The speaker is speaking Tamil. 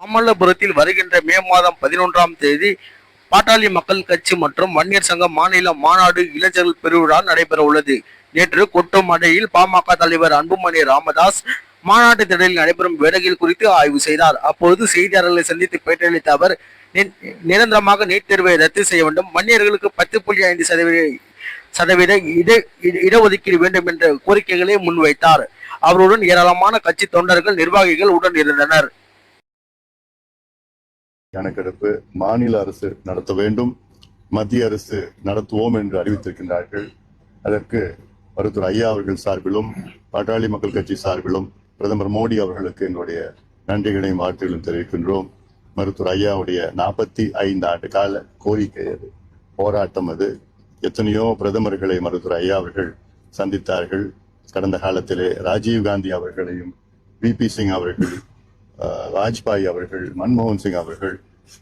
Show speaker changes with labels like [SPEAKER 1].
[SPEAKER 1] மாமல்லபுரத்தில் வருகின்ற மே மாதம் 11ஆம் தேதி பாட்டாளி மக்கள் கட்சி மற்றும் வன்னியர் சங்க மாநில மாநாடு இளைஞர்கள் பெருவிழா நடைபெற உள்ளது. நேற்று கொட்டுமடையில் பாமக தலைவர் அன்புமணி ராமதாஸ் மாநாட்டு திடலில் நடைபெறும் வேலைகள் குறித்து ஆய்வு செய்தார். அப்போது செய்தியாளர்களை சந்தித்து பேட்டியளித்த அவர், நிரந்தரமாக நீட் தேர்வை ரத்து செய்ய வேண்டும், வன்னியர்களுக்கு 10.5% இடஒதுக்கீடு வேண்டும் என்ற கோரிக்கைகளை முன்வைத்தார். அவருடன் ஏராளமான கட்சி தொண்டர்கள், நிர்வாகிகள் உடன் இருந்தனர்.
[SPEAKER 2] கணக்கெடுப்பு மாநில அரசு நடத்த வேண்டும், மத்திய அரசு நடத்துவோம் என்று அறிவித்திருக்கின்றார்கள். அதற்கு மருத்துவர் ஐயா அவர்கள் சார்பிலும் பாட்டாளி மக்கள் கட்சி சார்பிலும் பிரதமர் மோடி அவர்களுக்கு எங்களுடைய நன்றிகளையும் வாழ்த்துகளும் தெரிவிக்கின்றோம். மருத்துவர் ஐயாவுடைய 45 ஆண்டு கால கோரிக்கை அது, போராட்டம் அது. எத்தனையோ பிரதமர்களை மருத்துவர் ஐயா அவர்கள் சந்தித்தார்கள். கடந்த காலத்திலே ராஜீவ்காந்தி அவர்களையும், VP சிங் அவர்கள், வாஜ்பாய் அவர்கள், மன்மோகன் சிங் அவர்கள்